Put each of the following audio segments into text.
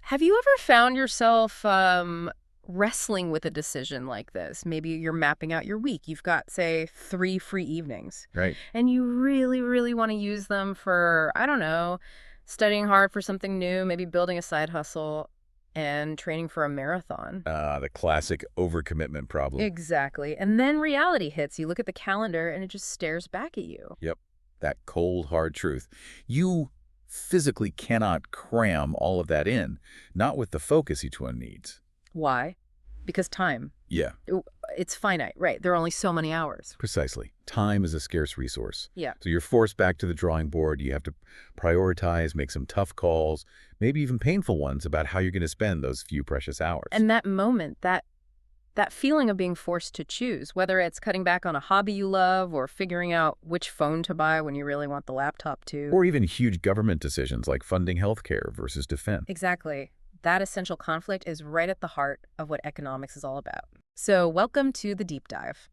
Have you ever found yourself wrestling with a decision like this? Maybe you're mapping out your week. You've got, say, 3 free evenings, Right. and you really, really want to use them for, I don't know, studying hard for something new, maybe building a side hustle and training for a marathon. The classic overcommitment problem. Exactly. And then reality hits. You look at the calendar and it just stares back at you. Yep. That cold, hard truth. You physically cannot cram all of that in, not with the focus each one needs. Why? Because time. Yeah, Ooh, it's finite, right? There are only so many hours. precisely. Time is a scarce resource. Yeah. So you're forced back to the drawing board. You have to prioritize, make some tough calls, maybe even painful ones about how you're going to spend those few precious hours. And that moment, that feeling of being forced to choose, whether it's cutting back on a hobby you love or figuring out which phone to buy when you really want the laptop too. Or even huge government decisions like funding healthcare versus defense. Exactly. That essential conflict is right at the heart of what economics is all about. So welcome to the deep dive.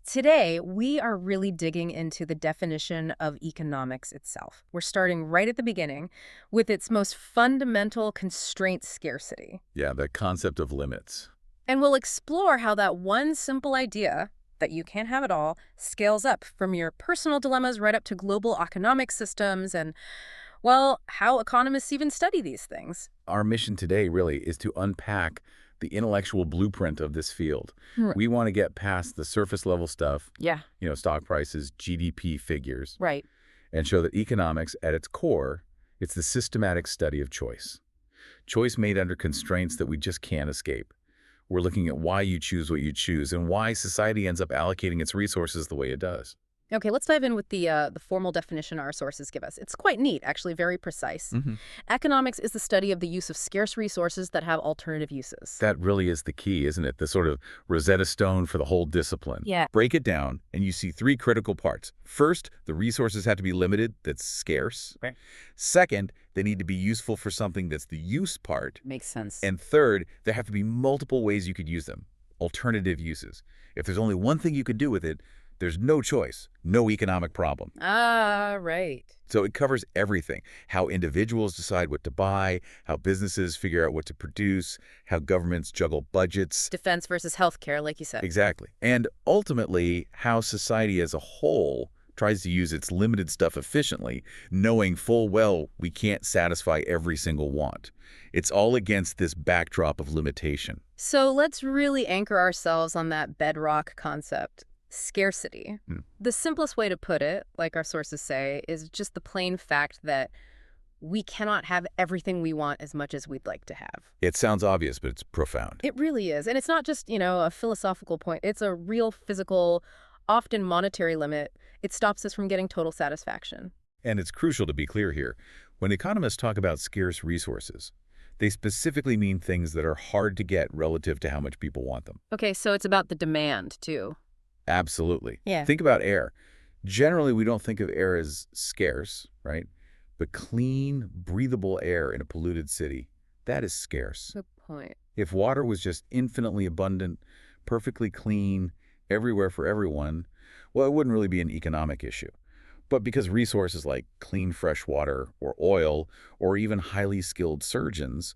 Today, we are really digging into the definition of economics itself. We're starting right at the beginning with its most fundamental constraint, scarcity. Yeah, the concept of limits. And we'll explore how that one simple idea, that you can't have it all, scales up from your personal dilemmas right up to global economic systems and, well, how economists even study these things. Our mission today really is to unpack the intellectual blueprint of this field. Right. We want to get past the surface level stuff, Yeah, stock prices, GDP figures, right. and show that economics at its core, it's the systematic study of choice. Choice made under constraints that we just can't escape. We're looking at why you choose what you choose and why society ends up allocating its resources the way it does. Okay, let's dive in with the formal definition our sources give us. It's quite neat, actually, very precise. Economics is the study of the use of scarce resources that have alternative uses. That really is the key, isn't it? The sort of Rosetta Stone for the whole discipline. Yeah. Break it down, and you see three critical parts. First, the resources have to be limited, that's scarce. Right. Second, they need to be useful for something, that's the use part. Makes sense. And third, there have to be multiple ways you could use them, alternative uses. If there's only one thing you could do with it, there's no choice, no economic problem. Right. So it covers everything: how individuals decide what to buy, how businesses figure out what to produce, how governments juggle budgets. Defense versus healthcare, like you said. Exactly. And ultimately, how society as a whole tries to use its limited stuff efficiently, knowing full well we can't satisfy every single want. It's all against this backdrop of limitation. So let's really anchor ourselves on that bedrock concept. Scarcity. The simplest way to put it, like our sources say, is just the plain fact that we cannot have everything we want as much as we'd like to have. It sounds obvious, but it's profound. It really is. And it's not just, a philosophical point. It's a real physical, often monetary limit. It stops us from getting total satisfaction. And it's crucial to be clear here. When economists talk about scarce resources, they specifically mean things that are hard to get relative to how much people want them. Okay, so it's about the demand, too. Absolutely. Yeah. Think about air. Generally, we don't think of air as scarce, right? But clean, breathable air in a polluted city, that is scarce. Good point. If water was just infinitely abundant, perfectly clean, everywhere for everyone, well, it wouldn't really be an economic issue. But because resources like clean, fresh water or oil or even highly skilled surgeons,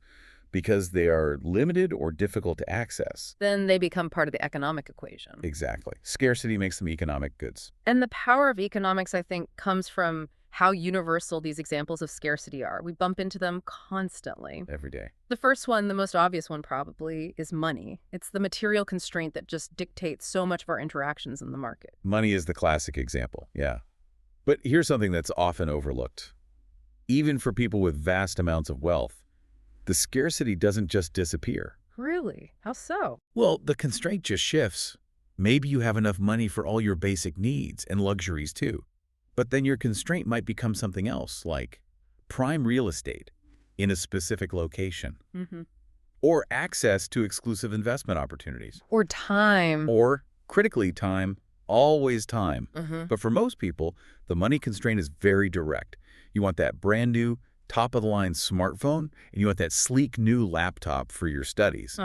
because they are limited or difficult to access. Then they become part of the economic equation. Exactly. Scarcity makes them economic goods. And the power of economics, I think, comes from how universal these examples of scarcity are. We bump into them constantly. Every day. The first one, the most obvious one probably, is money. It's the material constraint that just dictates so much of our interactions in the market. Money is the classic example, yeah. But here's something that's often overlooked. Even for people with vast amounts of wealth, the scarcity doesn't just disappear. Really? How so? Well, the constraint just shifts. Maybe you have enough money for all your basic needs and luxuries too. But then your constraint might become something else, like prime real estate in a specific location, or access to exclusive investment opportunities, Or time. or, critically, time, always time. Mm-hmm. But for most people, the money constraint is very direct. You want that brand new, top-of-the-line smartphone, and you want that sleek new laptop for your studies.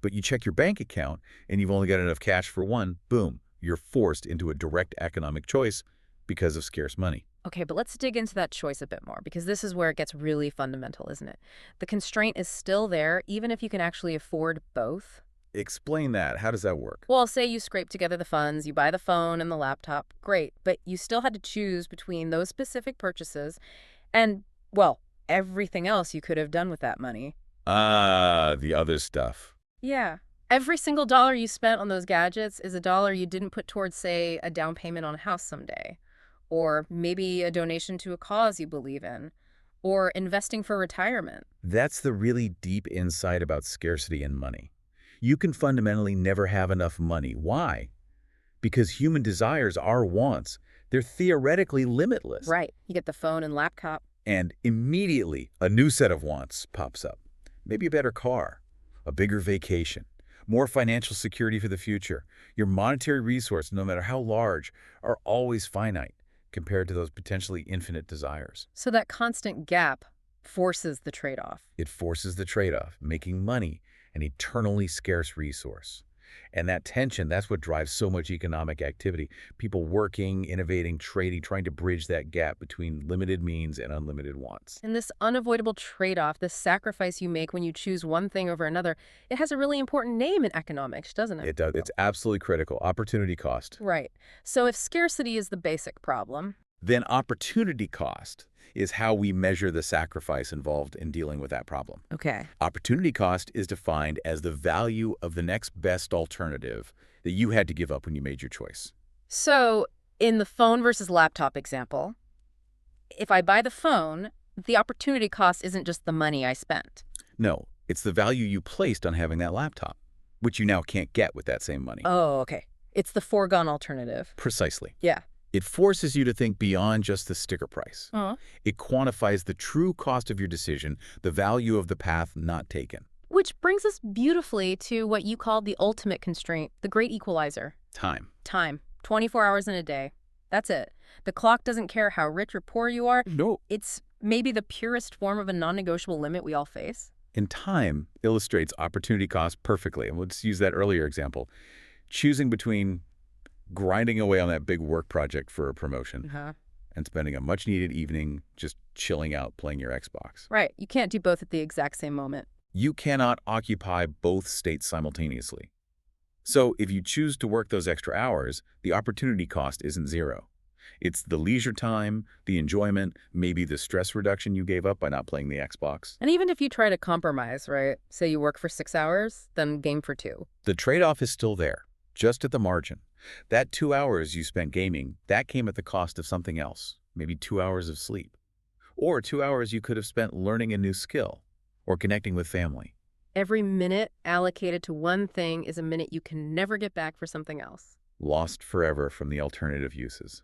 But you check your bank account, and you've only got enough cash for one, boom, you're forced into a direct economic choice because of scarce money. Okay, but let's dig into that choice a bit more because this is where it gets really fundamental, isn't it? The constraint is still there even if you can actually afford both. Explain that. How does that work? Well, say you scrape together the funds, you buy the phone and the laptop, great, but you still had to choose between those specific purchases and, well, everything else you could have done with that money. Ah, the other stuff. Yeah. Every single dollar you spent on those gadgets is a dollar you didn't put towards, say, a down payment on a house someday, or maybe a donation to a cause you believe in, or investing for retirement. That's the really deep insight about scarcity and money. You can fundamentally never have enough money. Why? Because human desires are wants. They're theoretically limitless. Right. You get the phone and laptop. And immediately, a new set of wants pops up. Maybe a better car, a bigger vacation, more financial security for the future. Your monetary resources, no matter how large, are always finite compared to those potentially infinite desires. So that constant gap forces the trade-off. It forces the trade-off, making money an eternally scarce resource. And that tension, that's what drives so much economic activity. People working, innovating, trading, trying to bridge that gap between limited means and unlimited wants. And this unavoidable trade-off, this sacrifice you make when you choose one thing over another, it has a really important name in economics, doesn't it? It does. It's absolutely critical. Opportunity cost. Right. So if scarcity is the basic problem, Then opportunity cost is how we measure the sacrifice involved in dealing with that problem. okay. Opportunity cost is defined as the value of the next best alternative that you had to give up when you made your choice. So in the phone versus laptop example, if I buy the phone, the opportunity cost isn't just the money I spent. No, it's the value you placed on having that laptop, which you now can't get with that same money. Oh, okay. It's the foregone alternative. Precisely. Yeah. It forces you to think beyond just the sticker price. Uh-huh. It quantifies the true cost of your decision, the value of the path not taken. Which brings us beautifully to what you called the ultimate constraint, the great equalizer. Time. Time. 24 hours in a day. That's it. The clock doesn't care how rich or poor you are. No. It's maybe the purest form of a non-negotiable limit we all face. And time illustrates opportunity cost perfectly. And let's use that earlier example. Choosing between grinding away on that big work project for a promotion Uh-huh. and spending a much-needed evening just chilling out playing your Xbox. Right. You can't do both at the exact same moment. You cannot occupy both states simultaneously. So if you choose to work those extra hours, the opportunity cost isn't zero. It's the leisure time, the enjoyment, maybe the stress reduction you gave up by not playing the Xbox. And even if you try to compromise, right? Say you work for 6 hours, then game for 2. The trade-off is still there, just at the margin. That 2 hours you spent gaming, that came at the cost of something else, maybe 2 hours of sleep. Or 2 hours you could have spent learning a new skill or connecting with family. Every minute allocated to one thing is a minute you can never get back for something else. Lost forever from the alternative uses.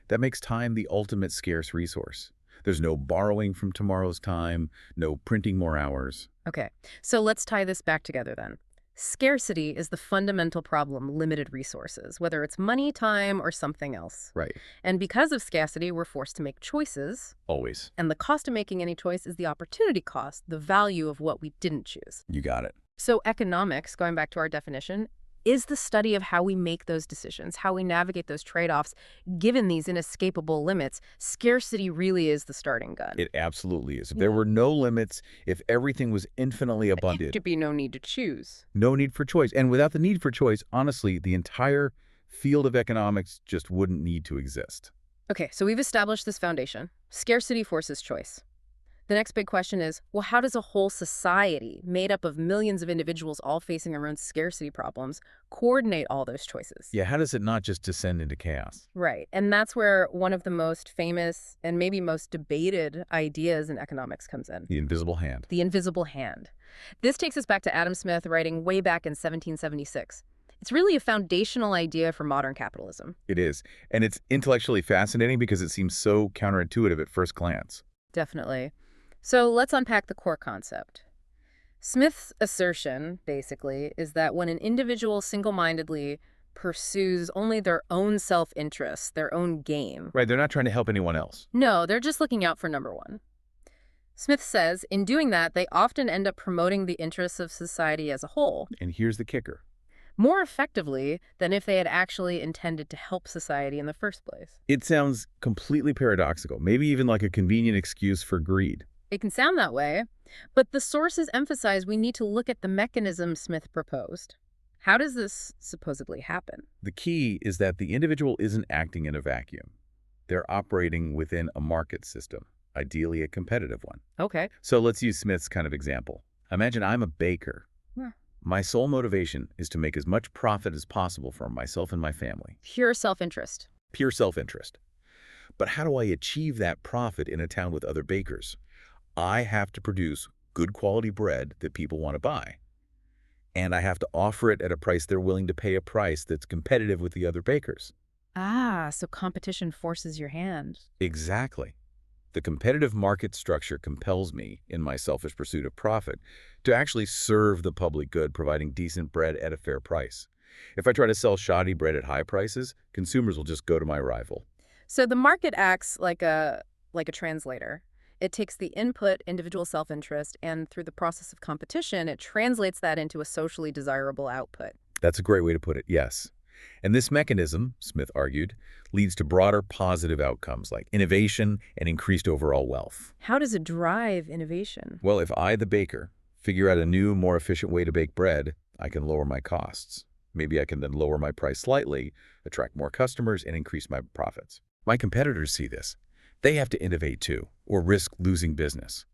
That makes time the ultimate scarce resource. There's no borrowing from tomorrow's time, no printing more hours. Okay, so let's tie this back together then. Scarcity is the fundamental problem, limited resources, whether it's money, time, or something else. Right. And because of scarcity, we're forced to make choices. Always. And the cost of making any choice is the opportunity cost, the value of what we didn't choose. You got it. So economics, going back to our definition, is the study of how we make those decisions, how we navigate those trade-offs, given these inescapable limits. Scarcity really is the starting gun. It absolutely is. If there were no limits, if everything was infinitely abundant, There'd be no need to choose. no need for choice. And without the need for choice, honestly, the entire field of economics just wouldn't need to exist. Okay, so we've established this foundation. Scarcity forces choice. The next big question is, well, how does a whole society made up of millions of individuals all facing their own scarcity problems coordinate all those choices? Yeah, how does it not just descend into chaos? Right. And that's where one of the most famous and maybe most debated ideas in economics comes in. The invisible hand. The invisible hand. This takes us back to Adam Smith writing way back in 1776. It's really a foundational idea for modern capitalism. It is. And it's intellectually fascinating because it seems so counterintuitive at first glance. Definitely. So let's unpack the core concept. Smith's assertion, basically, is that when an individual single-mindedly pursues only their own self-interest, their own gain. Right, they're not trying to help anyone else. No, they're just looking out for number one. Smith says, in doing that, they often end up promoting the interests of society as a whole. And here's the kicker. more effectively than if they had actually intended to help society in the first place. It sounds completely paradoxical, maybe even like a convenient excuse for greed. It can sound that way, but the sources emphasize we need to look at the mechanism Smith proposed. How does this supposedly happen? The key is that the individual isn't acting in a vacuum. They're operating within a market system, ideally a competitive one. Okay. So let's use Smith's kind of example. Imagine I'm a baker. Huh. My sole motivation is to make as much profit as possible for myself and my family. Pure self-interest. Pure self-interest. But how do I achieve that profit in a town with other bakers? I have to produce good quality bread that people want to buy. And I have to offer it at a price they're willing to pay, a price that's competitive with the other bakers. Ah, so competition forces your hand. Exactly. The competitive market structure compels me, in my selfish pursuit of profit, to actually serve the public good, providing decent bread at a fair price. If I try to sell shoddy bread at high prices, consumers will just go to my rival. So the market acts like a translator. It takes the input, individual self-interest, and through the process of competition, it translates that into a socially desirable output. That's a great way to put it, yes. And this mechanism, Smith argued, leads to broader positive outcomes like innovation and increased overall wealth. How does it drive innovation? Well, if I, the baker, figure out a new, more efficient way to bake bread, I can lower my costs. Maybe I can then lower my price slightly, attract more customers, and increase my profits. My competitors see this. They have to innovate too, or risk losing business.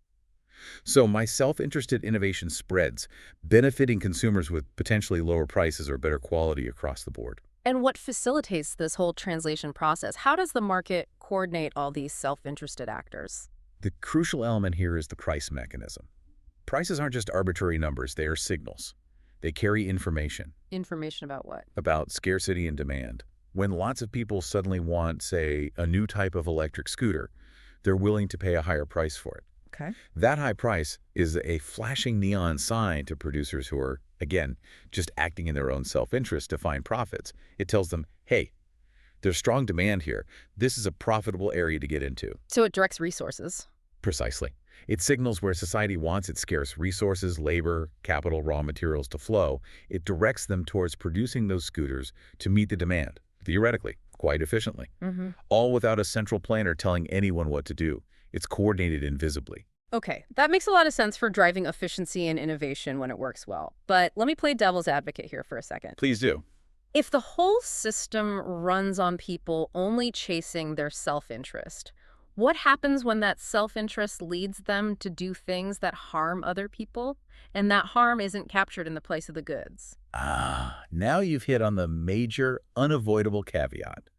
So my self-interested innovation spreads, benefiting consumers with potentially lower prices or better quality across the board. And what facilitates this whole translation process? How does the market coordinate all these self-interested actors? The crucial element here is the price mechanism. Prices aren't just arbitrary numbers, they are signals. They carry information Information about what? about scarcity and demand. When lots of people suddenly want, say, a new type of electric scooter, they're willing to pay a higher price for it. Okay. That high price is a flashing neon sign to producers who are, again, just acting in their own self-interest to find profits. It tells them, hey, there's strong demand here. This is a profitable area to get into. So it directs resources. Precisely. It signals where society wants its scarce resources, labor, capital, raw materials to flow. It directs them towards producing those scooters to meet the demand, theoretically, quite efficiently, all without a central planner telling anyone what to do. It's coordinated invisibly. Okay, that makes a lot of sense for driving efficiency and innovation when it works well. But let me play devil's advocate here for a second. Please do. If the whole system runs on people only chasing their self-interest, what happens when that self-interest leads them to do things that harm other people, and that harm isn't captured in the price of the goods? Now you've hit on the major, unavoidable caveat,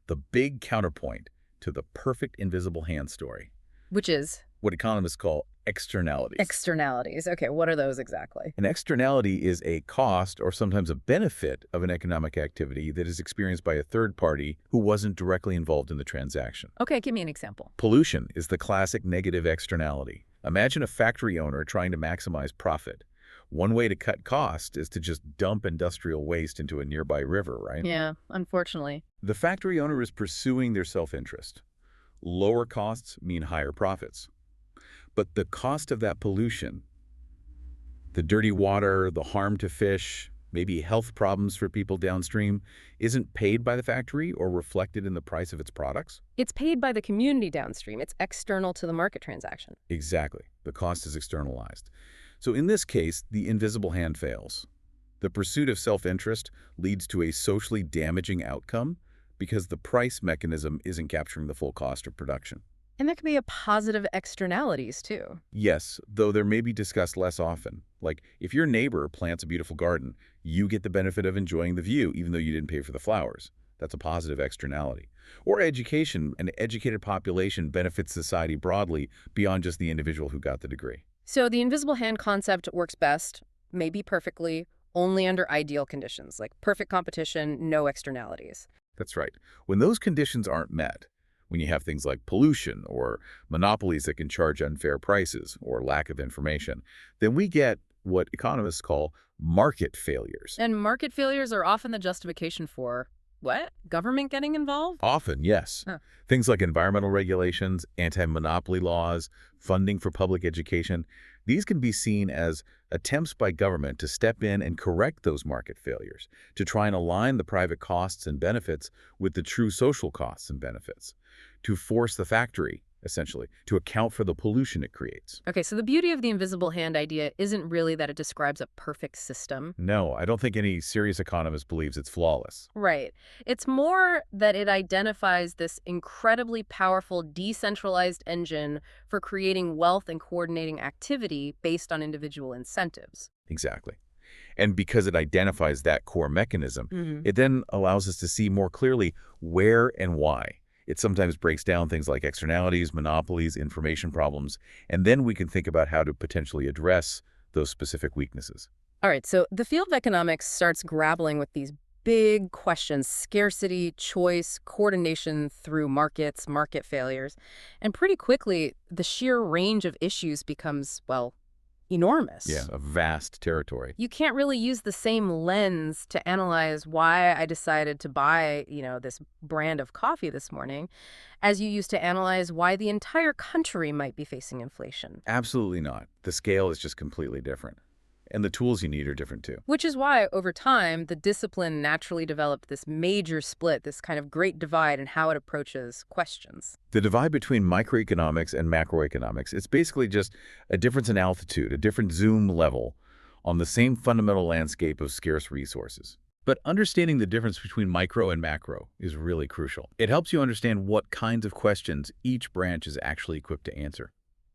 the big counterpoint to the perfect invisible hand story, Which is what economists call externalities. externalities. Okay, what are those exactly? An externality is a cost or sometimes a benefit of an economic activity that is experienced by a third party who wasn't directly involved in the transaction. Okay, give me an example. Pollution is the classic negative externality. Imagine a factory owner trying to maximize profit. One way to cut cost is to just dump industrial waste into a nearby river, right? Yeah, unfortunately. The factory owner is pursuing their self-interest. Lower costs mean higher profits. But the cost of that pollution, the dirty water, the harm to fish, maybe health problems for people downstream, isn't paid by the factory or reflected in the price of its products? It's paid by the community downstream. It's external to the market transaction. Exactly. The cost is externalized. So in this case, the invisible hand fails. The pursuit of self-interest leads to a socially damaging outcome because the price mechanism isn't capturing the full cost of production. And there can be a positive externalities, too. Yes, though they may be discussed less often. Like, if your neighbor plants a beautiful garden, you get the benefit of enjoying the view, even though you didn't pay for the flowers. That's a positive externality. Or education. An educated population benefits society broadly beyond just the individual who got the degree. So the invisible hand concept works best, maybe perfectly, only under ideal conditions, like perfect competition, no externalities. That's right. When those conditions aren't met, when you have things like pollution or monopolies that can charge unfair prices or lack of information, then we get what economists call market failures. And market failures are often the justification for, what? Government getting involved? Often, yes. Huh. Things like environmental regulations, anti-monopoly laws, funding for public education, these can be seen as attempts by government to step in and correct those market failures, to try and align the private costs and benefits with the true social costs and benefits, to force the factory, essentially, to account for the pollution it creates. Okay, so the beauty of the invisible hand idea isn't really that it describes a perfect system. No, I don't think any serious economist believes it's flawless. Right. It's more that it identifies this incredibly powerful decentralized engine for creating wealth and coordinating activity based on individual incentives. Exactly. And because it identifies that core mechanism, it then allows us to see more clearly where and why. It sometimes breaks down things like externalities, monopolies, information problems, and then we can think about how to potentially address those specific weaknesses. All right, so the field of economics starts grappling with these big questions: scarcity, choice, coordination through markets, market failures. And pretty quickly, the sheer range of issues becomes, well, Yeah, enormous. a vast territory. You can't really use the same lens to analyze why I decided to buy, this brand of coffee this morning as you used to analyze why the entire country might be facing inflation. Absolutely not. The scale is just completely different. And the tools you need are different too. Which is why, over time, the discipline naturally developed this major split, this kind of great divide in how it approaches questions. The divide between microeconomics and macroeconomics, it's basically just a difference in altitude, a different zoom level on the same fundamental landscape of scarce resources. But understanding the difference between micro and macro is really crucial. It helps you understand what kinds of questions each branch is actually equipped to answer.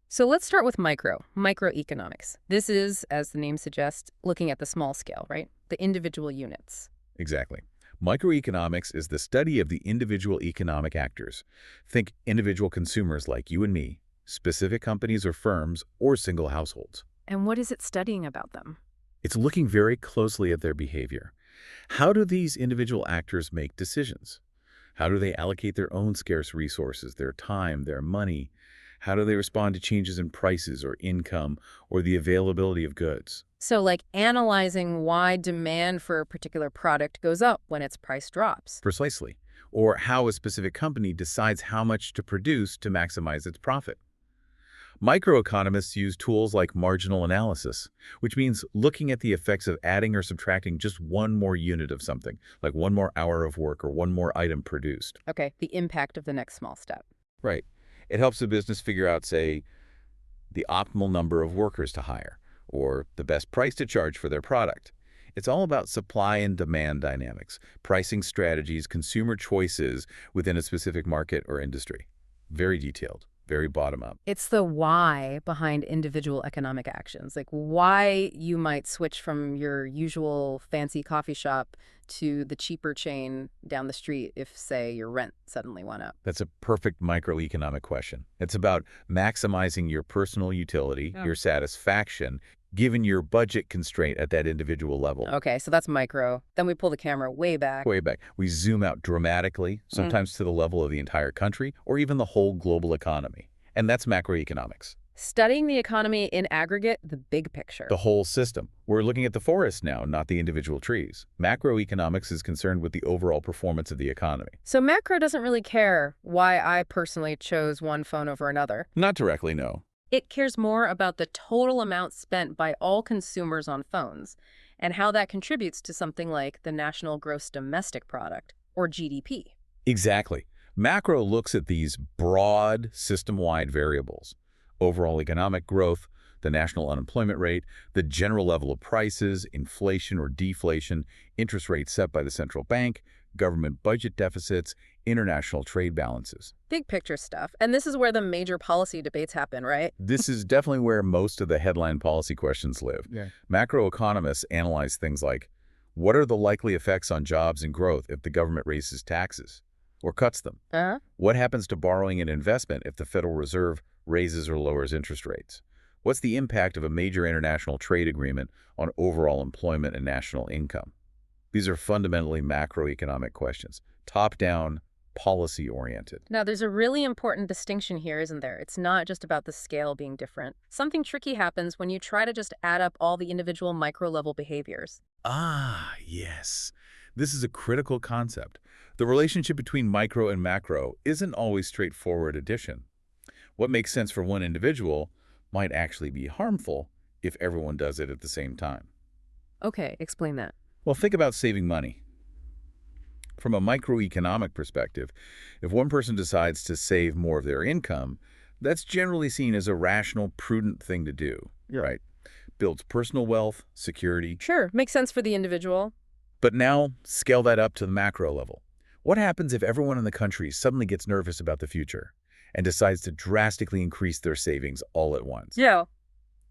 So let's start with microeconomics. This is, as the name suggests, looking at the small scale, right? The individual units. Exactly. Microeconomics is the study of the individual economic actors. Think individual consumers like you and me, specific companies or firms, or single households. And what is it studying about them? It's looking very closely at their behavior. How do these individual actors make decisions? How do they allocate their own scarce resources, their time, their money? How do they respond to changes in prices or income or the availability of goods? So, like analyzing why demand for a particular product goes up when its price drops. Precisely. Or how a specific company decides how much to produce to maximize its profit. Microeconomists use tools like marginal analysis, which means looking at the effects of adding or subtracting just one more unit of something, like one more hour of work or one more item produced. Okay, the impact of the next small step. Right. It helps a business figure out, say, the optimal number of workers to hire or the best price to charge for their product. It's all about supply and demand dynamics, pricing strategies, consumer choices within a specific market or industry. Very detailed, very bottom up. It's the why behind individual economic actions, like why you might switch from your usual fancy coffee shop to the cheaper chain down the street if, say, your rent suddenly went up. That's a perfect microeconomic question. It's about maximizing your personal utility, Yeah. your satisfaction, given your budget constraint at that individual level. Okay, so that's micro. Then we pull the camera way back. Way back. We zoom out dramatically, sometimes to the level of the entire country or even the whole global economy. And that's macroeconomics. Studying the economy in aggregate, the big picture. The whole system. We're looking at the forest now, not the individual trees. Macroeconomics is concerned with the overall performance of the economy. So macro doesn't really care why I personally chose one phone over another. Not directly, no. It cares more about the total amount spent by all consumers on phones and how that contributes to something like the national gross domestic product, or GDP. Exactly. Macro looks at these broad, system-wide variables. Overall economic growth, the national unemployment rate, the general level of prices, inflation or deflation, interest rates set by the central bank, government budget deficits, international trade balances. Big picture stuff. And this is where the major policy debates happen, right? This is definitely where most of the headline policy questions live. Yeah. Macroeconomists analyze things like, what are the likely effects on jobs and growth if the government raises taxes or cuts them? Uh-huh. What happens to borrowing and investment if the Federal Reserve raises or lowers interest rates? What's the impact of a major international trade agreement on overall employment and national income? These are fundamentally macroeconomic questions, top-down, policy-oriented. Now, there's a really important distinction here, isn't there? It's not just about the scale being different. Something tricky happens when you try to just add up all the individual micro-level behaviors. Ah, yes. This is a critical concept. The relationship between micro and macro isn't always straightforward addition. What makes sense for one individual might actually be harmful if everyone does it at the same time. Okay, explain that. Well, think about saving money. From a microeconomic perspective, if one person decides to save more of their income, that's generally seen as a rational, prudent thing to do, right? Builds personal wealth, security. Sure, makes sense for the individual. But now, scale that up to the macro level. What happens if everyone in the country suddenly gets nervous about the future and decides to drastically increase their savings all at once? Yeah.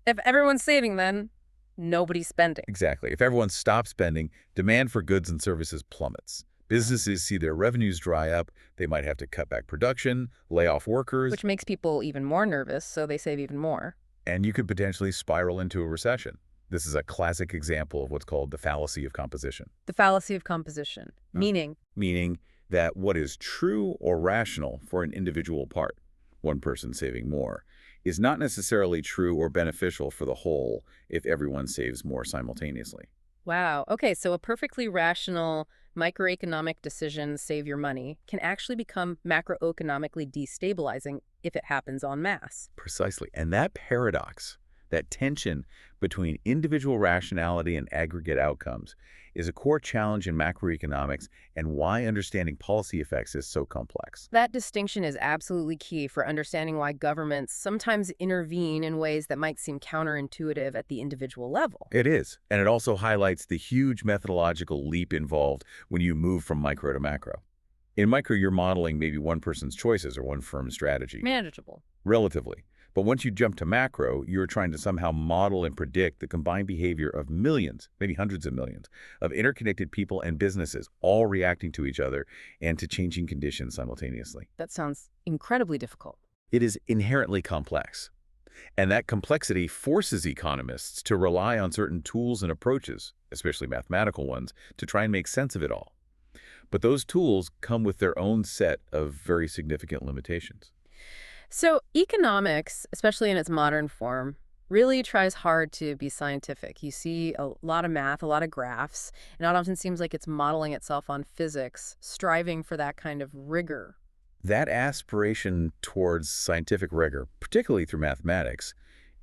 If everyone's saving, then nobody's spending. Exactly. If everyone stops spending, demand for goods and services plummets. Businesses see their revenues dry up, they might have to cut back production, lay off workers, Which makes people even more nervous, so they save even more. and you could potentially spiral into a recession. This is a classic example of what's called the fallacy of composition. The fallacy of composition, Uh, meaning Meaning that what is true or rational for an individual part, one person saving more, is not necessarily true or beneficial for the whole if everyone saves more simultaneously. wow. Okay, so a perfectly rational microeconomic decision, save your money, can actually become macroeconomically destabilizing if it happens en masse. Precisely. And that paradox, that tension between individual rationality and aggregate outcomes, is a core challenge in macroeconomics and why understanding policy effects is so complex. That distinction is absolutely key for understanding why governments sometimes intervene in ways that might seem counterintuitive at the individual level. It is. And it also highlights the huge methodological leap involved when you move from micro to macro. In micro, you're modeling maybe one person's choices or one firm's strategy, Manageable. relatively. But once you jump to macro, you're trying to somehow model and predict the combined behavior of millions, maybe hundreds of millions, of interconnected people and businesses, all reacting to each other and to changing conditions simultaneously. That sounds incredibly difficult. It is inherently complex. And that complexity forces economists to rely on certain tools and approaches, especially mathematical ones, to try and make sense of it all. But those tools come with their own set of very significant limitations. So economics, especially in its modern form, really tries hard to be scientific. You see a lot of math, a lot of graphs, and it often seems like it's modeling itself on physics, striving for that kind of rigor. That aspiration towards scientific rigor, particularly through mathematics,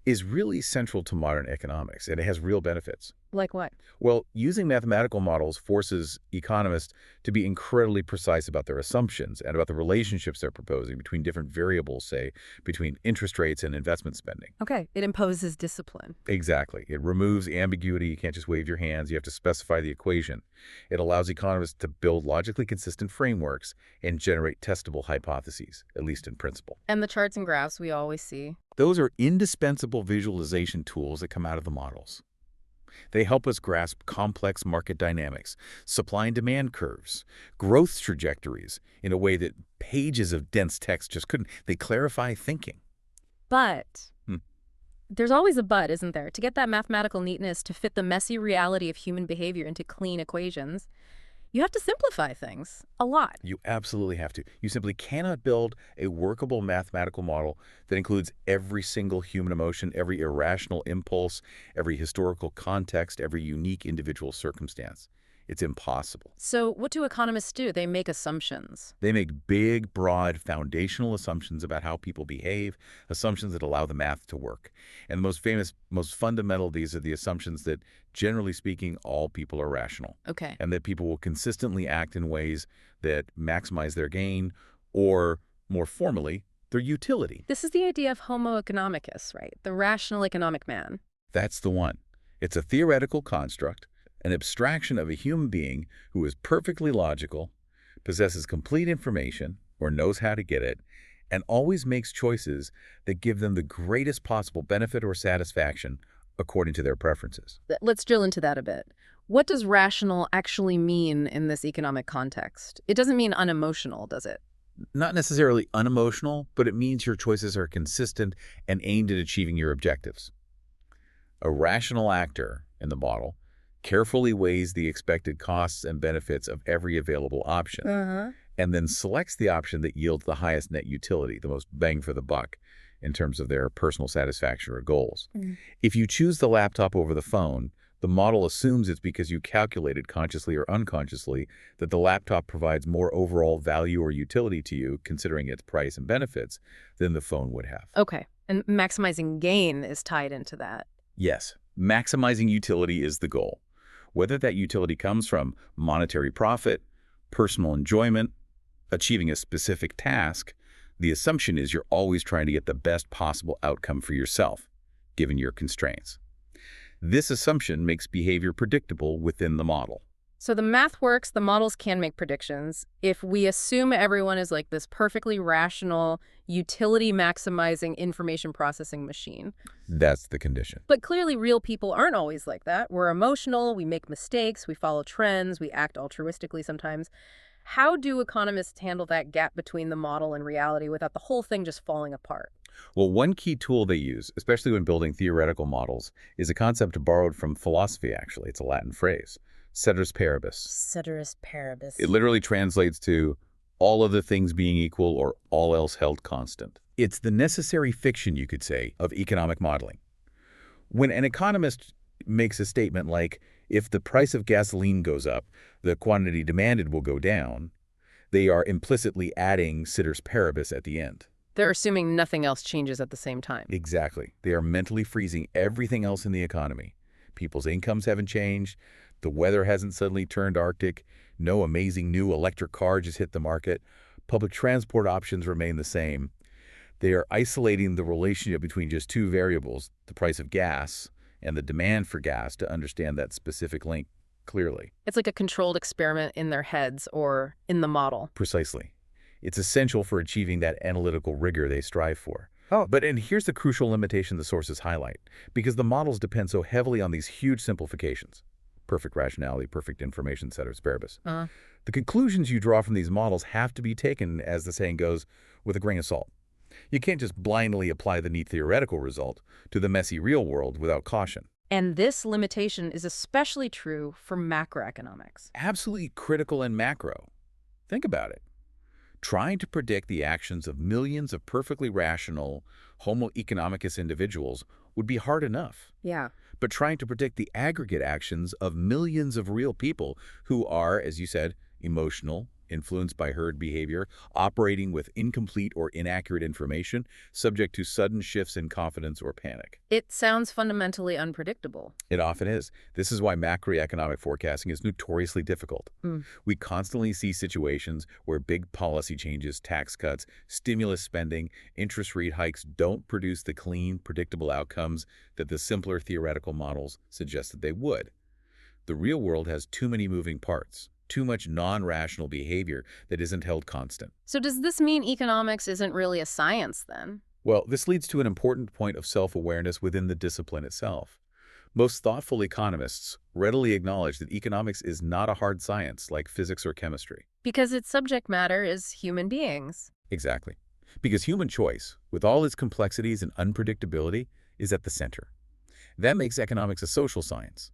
is really central to modern economics, and it has real benefits. Like what? Well, using mathematical models forces economists to be incredibly precise about their assumptions and about the relationships they're proposing between different variables, say, between interest rates and investment spending. Okay, it imposes discipline. Exactly. It removes ambiguity. You can't just wave your hands. You have to specify the equation. It allows economists to build logically consistent frameworks and generate testable hypotheses, at least in principle. And the charts and graphs we always see. Those are indispensable visualization tools that come out of the models. They help us grasp complex market dynamics, supply and demand curves, growth trajectories in a way that pages of dense text just couldn't. They clarify thinking. But Hmm. there's always a but, isn't there? To get that mathematical neatness to fit the messy reality of human behavior into clean equations, you have to simplify things a lot. You absolutely have to. You simply cannot build a workable mathematical model that includes every single human emotion, every irrational impulse, every historical context, every unique individual circumstance. It's impossible. So what do economists do? They make assumptions. They make big, broad, foundational assumptions about how people behave, assumptions that allow the math to work. And the most famous, most fundamental of these are the assumptions that, generally speaking, all people are rational, Okay. and that people will consistently act in ways that maximize their gain or, more formally, their utility. This is the idea of Homo economicus, right? The rational economic man. That's the one. It's a theoretical construct, an abstraction of a human being who is perfectly logical, possesses complete information, or knows how to get it, and always makes choices that give them the greatest possible benefit or satisfaction according to their preferences. Let's drill into that a bit. What does rational actually mean in this economic context? It doesn't mean unemotional, does it? Not necessarily unemotional, but it means your choices are consistent and aimed at achieving your objectives. A rational actor in the model carefully weighs the expected costs and benefits of every available option, and then selects the option that yields the highest net utility, the most bang for the buck in terms of their personal satisfaction or goals. If you choose the laptop over the phone, the model assumes it's because you calculated consciously or unconsciously that the laptop provides more overall value or utility to you, considering its price and benefits, than the phone would have. Okay. And maximizing gain is tied into that. Yes, maximizing utility is the goal. Whether that utility comes from monetary profit, personal enjoyment, achieving a specific task, the assumption is you're always trying to get the best possible outcome for yourself, given your constraints. This assumption makes behavior predictable within the model. So the math works, the models can make predictions. If we assume everyone is like this perfectly rational, utility-maximizing information processing machine. That's the condition. But clearly real people aren't always like that. We're emotional, we make mistakes, we follow trends, we act altruistically sometimes. How do economists handle that gap between the model and reality without the whole thing just falling apart? Well, one key tool they use, especially when building theoretical models, is a concept borrowed from philosophy, actually. It's a Latin phrase, ceteris paribus. Ceteris paribus. It literally translates to all other things being equal or all else held constant. It's the necessary fiction, you could say, of economic modeling. When an economist makes a statement like, if the price of gasoline goes up, the quantity demanded will go down, they are implicitly adding ceteris paribus at the end. They're assuming nothing else changes at the same time. Exactly. They are mentally freezing everything else in the economy. People's incomes haven't changed. The weather hasn't suddenly turned Arctic. No amazing new electric car just hit the market. Public transport options remain the same. They are isolating the relationship between just two variables, the price of gas and the demand for gas, to understand that specific link clearly. It's like a controlled experiment in their heads or in the model. Precisely. It's essential for achieving that analytical rigor they strive for. Oh. And here's the crucial limitation the sources highlight, because the models depend so heavily on these huge simplifications. Perfect rationality, perfect information, ceteris paribus. The conclusions you draw from these models have to be taken, as the saying goes, with a grain of salt. You can't just blindly apply the neat theoretical result to the messy real world without caution. And this limitation is especially true for macroeconomics. Absolutely critical in macro. Think about it. Trying to predict the actions of millions of perfectly rational Homo economicus individuals would be hard enough. Yeah. But trying to predict the aggregate actions of millions of real people who are, as you said, emotional, influenced by herd behavior, operating with incomplete or inaccurate information, subject to sudden shifts in confidence or panic. It sounds fundamentally unpredictable. It often is. This is why macroeconomic forecasting is notoriously difficult. We constantly see situations where big policy changes, tax cuts, stimulus spending, interest rate hikes don't produce the clean, predictable outcomes that the simpler theoretical models suggested they would. The real world has too many moving parts, too much non-rational behavior that isn't held constant. So does this mean economics isn't really a science then? Well, this leads to an important point of self-awareness within the discipline itself. Most thoughtful economists readily acknowledge that economics is not a hard science like physics or chemistry. Because its subject matter is human beings. Exactly. Because human choice, with all its complexities and unpredictability, is at the center. That makes economics a social science.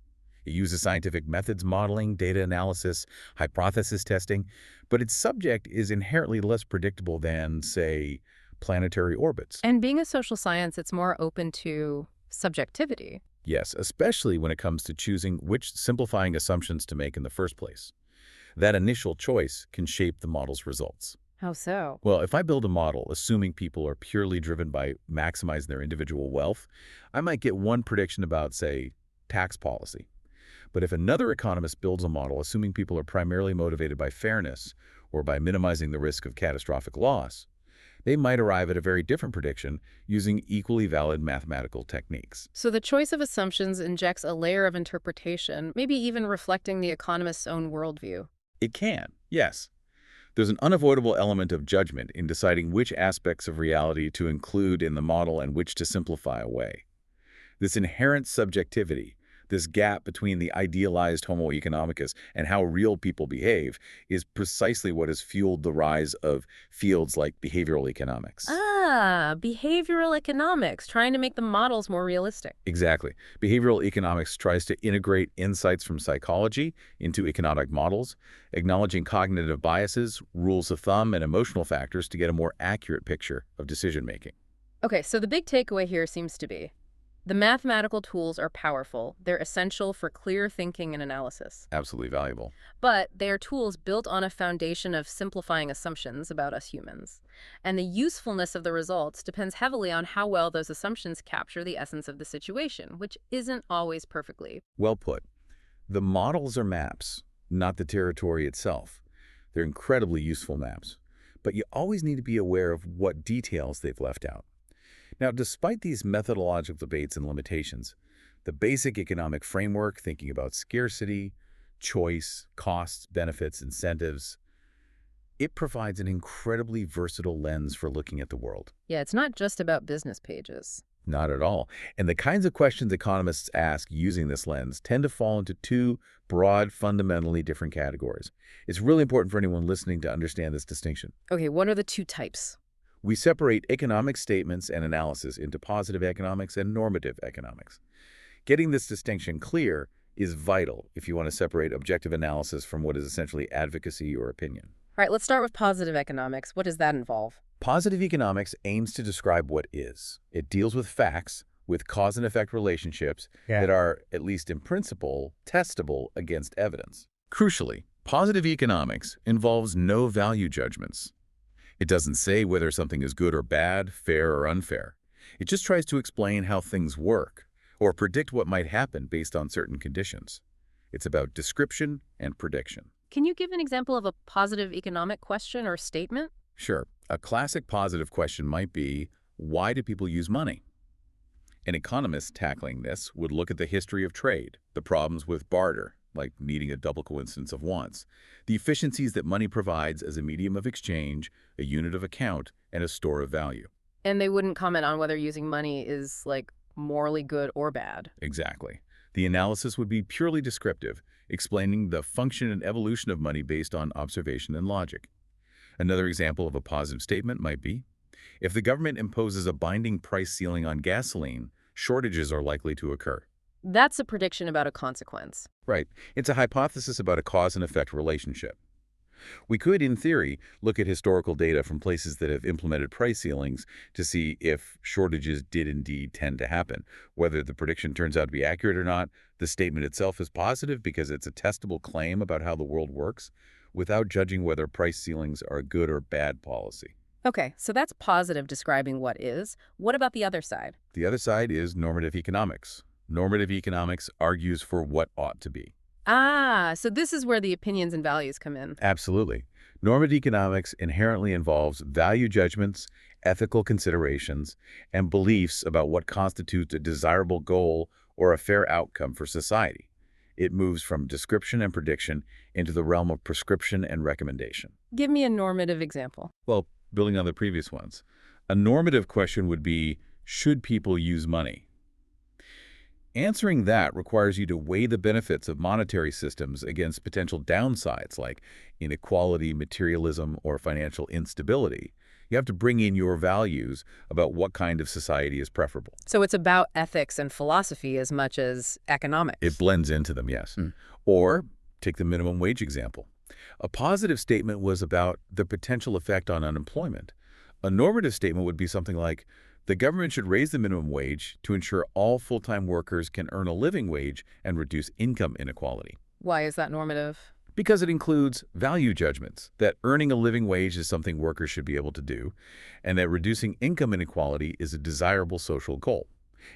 It uses scientific methods, modeling, data analysis, hypothesis testing, but its subject is inherently less predictable than, say, planetary orbits. And being a social science, it's more open to subjectivity. Yes, especially when it comes to choosing which simplifying assumptions to make in the first place. That initial choice can shape the model's results. How so? Well, if I build a model assuming people are purely driven by maximizing their individual wealth, I might get one prediction about, say, tax policy. But if another economist builds a model assuming people are primarily motivated by fairness or by minimizing the risk of catastrophic loss, they might arrive at a very different prediction using equally valid mathematical techniques. So the choice of assumptions injects a layer of interpretation, maybe even reflecting the economist's own worldview. It can, yes. There's an unavoidable element of judgment in deciding which aspects of reality to include in the model and which to simplify away. This inherent subjectivity, this gap between the idealized Homo economicus and how real people behave, is precisely what has fueled the rise of fields like behavioral economics. Behavioral economics, trying to make the models more realistic. Exactly. Behavioral economics tries to integrate insights from psychology into economic models, acknowledging cognitive biases, rules of thumb, and emotional factors to get a more accurate picture of decision-making. Okay, so the big takeaway here seems to be The mathematical tools are powerful. They're essential for clear thinking and analysis. Absolutely valuable. But they are tools built on a foundation of simplifying assumptions about us humans. And the usefulness of the results depends heavily on how well those assumptions capture the essence of the situation, which isn't always perfectly. Well put. The models are maps, not the territory itself. They're incredibly useful maps. But you always need to be aware of what details they've left out. Now, despite these methodological debates and limitations, the basic economic framework, thinking about scarcity, choice, costs, benefits, incentives, it provides an incredibly versatile lens for looking at the world. Yeah, it's not just about business pages. Not at all. And the kinds of questions economists ask using this lens tend to fall into two broad, fundamentally different categories. It's really important for anyone listening to understand this distinction. Okay, what are the two types? We separate economic statements and analysis into positive economics and normative economics. Getting this distinction clear is vital if you want to separate objective analysis from what is essentially advocacy or opinion. All right, let's start with positive economics. What does that involve? Positive economics aims to describe what is. It deals with facts, with cause and effect relationships that are, at least in principle, testable against evidence. Crucially, positive economics involves no value judgments. It doesn't say whether something is good or bad, fair or unfair. It just tries to explain how things work, or predict what might happen based on certain conditions. It's about description and prediction. Can you give an example of a positive economic question or statement? Sure, a classic positive question might be, why do people use money? An economist tackling this would look at the history of trade, the problems with barter, like needing a double coincidence of wants, the efficiencies that money provides as a medium of exchange, a unit of account, and a store of value. And they wouldn't comment on whether using money is, like, morally good or bad. Exactly. The analysis would be purely descriptive, explaining the function and evolution of money based on observation and logic. Another example of a positive statement might be, if the government imposes a binding price ceiling on gasoline, shortages are likely to occur. That's a prediction about a consequence. Right. It's a hypothesis about a cause and effect relationship. We could, in theory, look at historical data from places that have implemented price ceilings to see if shortages did indeed tend to happen. Whether the prediction turns out to be accurate or not, the statement itself is positive because it's a testable claim about how the world works, without judging whether price ceilings are a good or bad policy. Okay, so that's positive describing what is. What about the other side? The other side is normative economics. Normative economics argues for what ought to be. Ah, so this is where the opinions and values come in. Absolutely. Normative economics inherently involves value judgments, ethical considerations, and beliefs about what constitutes a desirable goal or a fair outcome for society. It moves from description and prediction into the realm of prescription and recommendation. Give me a normative example. Well, building on the previous ones, a normative question would be, should people use money? Answering that requires you to weigh the benefits of monetary systems against potential downsides like inequality, materialism, or financial instability. You have to bring in your values about what kind of society is preferable. So it's about ethics and philosophy as much as economics. It blends into them, yes. Or take the minimum wage example. A positive statement was about the potential effect on unemployment. A normative statement would be something like, the government should raise the minimum wage to ensure all full-time workers can earn a living wage and reduce income inequality. Why is that normative? Because it includes value judgments, that earning a living wage is something workers should be able to do, and that reducing income inequality is a desirable social goal.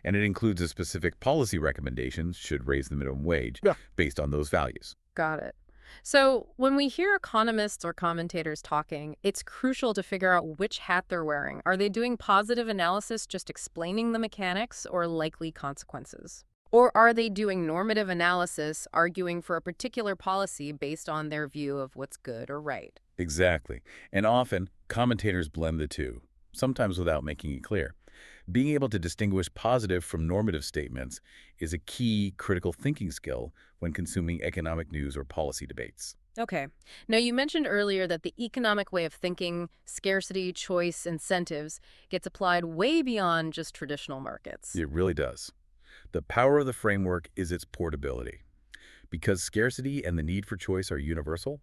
And it includes a specific policy recommendations should raise the minimum wage based on those values. Got it. So when we hear economists or commentators talking, it's crucial to figure out which hat they're wearing. Are they doing positive analysis, just explaining the mechanics or likely consequences? Or are they doing normative analysis, arguing for a particular policy based on their view of what's good or right? Exactly. And often, commentators blend the two, sometimes without making it clear. Being able to distinguish positive from normative statements is a key critical thinking skill when consuming economic news or policy debates. Okay. Now, you mentioned earlier that the economic way of thinking, scarcity, choice, incentives, gets applied way beyond just traditional markets. It really does. The power of the framework is its portability. Because scarcity and the need for choice are universal,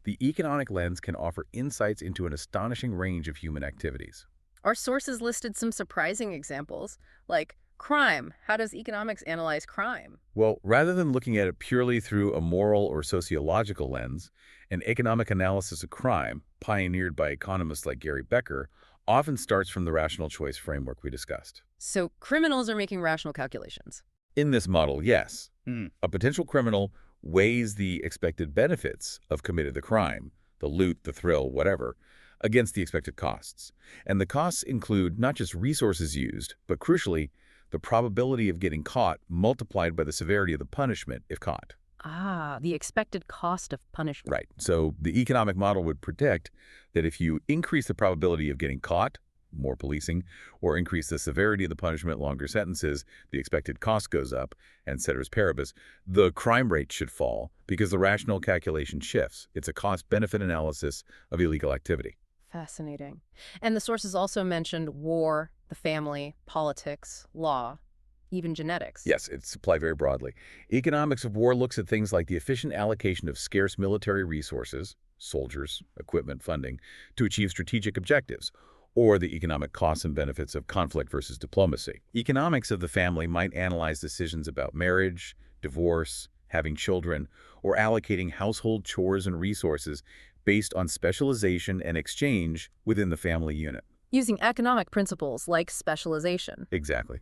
the economic lens can offer insights into an astonishing range of human activities. Our sources listed some surprising examples, like Crime. How does economics analyze crime? Well, rather than looking at it purely through a moral or sociological lens, an economic analysis of crime, pioneered by economists like Gary Becker, often starts from the rational choice framework we discussed. So criminals are making rational calculations. In this model, yes, a potential criminal weighs the expected benefits of committed the crime, the loot, the thrill, whatever, against the expected costs. And the costs include not just resources used, but crucially, the probability of getting caught multiplied by the severity of the punishment if caught. Ah, the expected cost of punishment. Right. So the economic model would predict that if you increase the probability of getting caught, more policing, or increase the severity of the punishment, longer sentences, the expected cost goes up, and ceteris paribus, the crime rate should fall because the rational calculation shifts. It's a cost-benefit analysis of illegal activity. Fascinating. And the sources also mentioned war, the family, politics, law, even genetics. Yes, it's applied very broadly. Economics of war looks at things like the efficient allocation of scarce military resources, soldiers, equipment, funding, to achieve strategic objectives, or the economic costs and benefits of conflict versus diplomacy. Economics of the family might analyze decisions about marriage, divorce, having children, or allocating household chores and resources based on specialization and exchange within the family unit. Using economic principles like specialization. Exactly.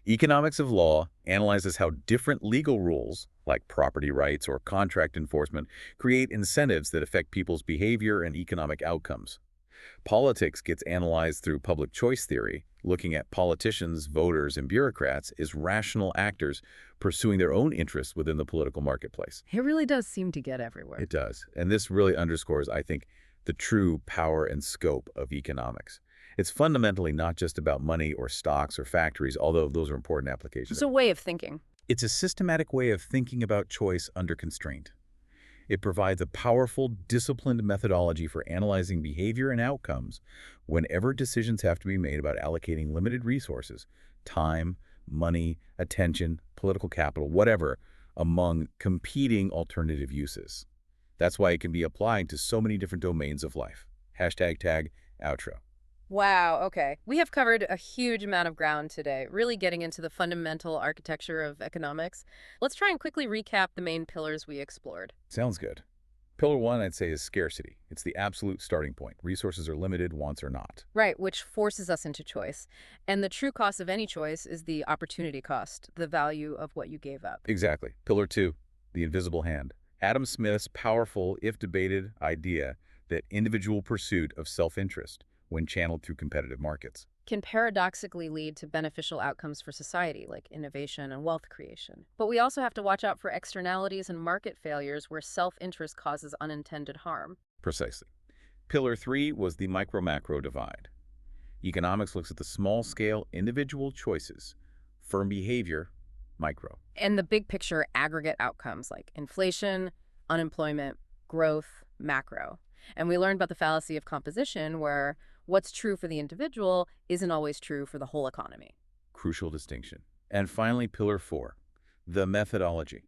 Economics of law analyzes how different legal rules, like property rights or contract enforcement, create incentives that affect people's behavior and economic outcomes. Politics gets analyzed through public choice theory, looking at politicians, voters, and bureaucrats as rational actors pursuing their own interests within the political marketplace. It really does seem to get everywhere. It does. And this really underscores, I think, the true power and scope of economics. It's fundamentally not just about money or stocks or factories, although those are important applications. It's a way of thinking. It's a systematic way of thinking about choice under constraint. It provides a powerful, disciplined methodology for analyzing behavior and outcomes whenever decisions have to be made about allocating limited resources, time, money, attention, political capital, whatever, among competing alternative uses. That's why it can be applied to so many different domains of life. Hashtag tag outro. Wow, okay. We have covered a huge amount of ground today, really getting into the fundamental architecture of economics. Let's try and quickly recap the main pillars we explored. Sounds good. Pillar one, I'd say, is scarcity. It's the absolute starting point. Resources are limited, wants are not. Right, which forces us into choice. And the true cost of any choice is the opportunity cost, the value of what you gave up. Exactly. Pillar two, the invisible hand. Adam Smith's powerful, if debated, idea that individual pursuit of self-interest, when channeled through competitive markets, Can paradoxically lead to beneficial outcomes for society, like innovation and wealth creation. But we also have to watch out for externalities and market failures where self-interest causes unintended harm. Precisely. Pillar three was the micro-macro divide. Economics looks at the small-scale individual choices, firm behavior, micro. And the big picture aggregate outcomes like inflation, unemployment, growth, macro. And we learned about the fallacy of composition, where what's true for the individual isn't always true for the whole economy. Crucial distinction. And finally, pillar four, the methodology.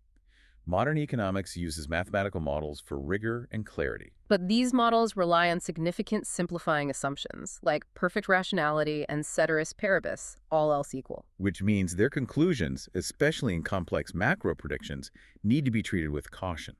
Modern economics uses mathematical models for rigor and clarity. But these models rely on significant simplifying assumptions, like perfect rationality and ceteris paribus, all else equal. Which means their conclusions, especially in complex macro predictions, need to be treated with caution.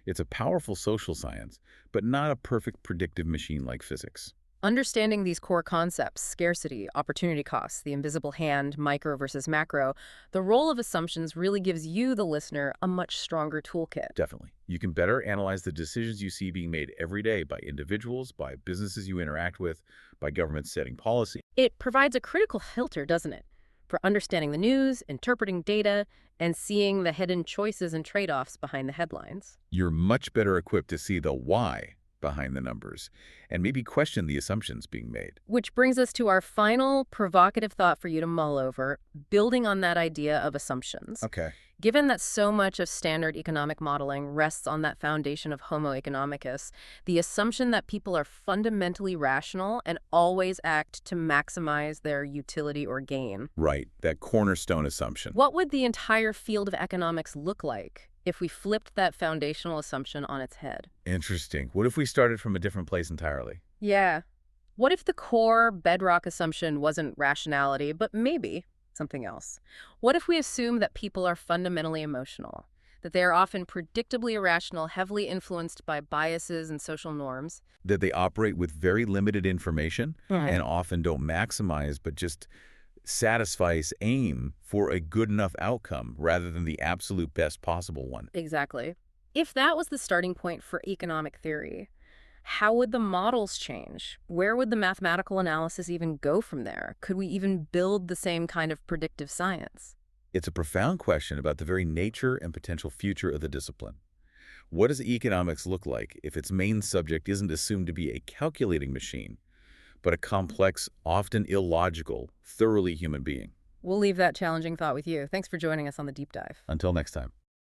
It's a powerful social science, but not a perfect predictive machine like physics. Understanding these core concepts, scarcity, opportunity costs, the invisible hand, micro versus macro, the role of assumptions really gives you, the listener, a much stronger toolkit. Definitely. You can better analyze the decisions you see being made every day by individuals, by businesses you interact with, by governments setting policy. It provides a critical filter, doesn't it, for understanding the news, interpreting data, and seeing the hidden choices and trade-offs behind the headlines. You're much better equipped to see the why behind the numbers and maybe question the assumptions being made. Which brings us to our final provocative thought for you to mull over, building on that idea of assumptions. Okay. Given that so much of standard economic modeling rests on that foundation of Homo economicus, the assumption that people are fundamentally rational and always act to maximize their utility or gain. Right, that cornerstone assumption. What would the entire field of economics look like if we flipped that foundational assumption on its head? Interesting. What if we started from a different place entirely? Yeah. What if the core bedrock assumption wasn't rationality, but maybe something else. What if we assume that people are fundamentally emotional, that they are often predictably irrational, heavily influenced by biases and social norms? That they operate with very limited information Right. and often don't maximize, but just satisfies aim for a good enough outcome rather than the absolute best possible one. Exactly. If that was the starting point for economic theory, how would the models change? Where would the mathematical analysis even go from there? Could we even build the same kind of predictive science? It's a profound question about the very nature and potential future of the discipline. What does economics look like if its main subject isn't assumed to be a calculating machine, but a complex, often illogical, thoroughly human being? We'll leave that challenging thought with you. Thanks for joining us on the deep dive. Until next time.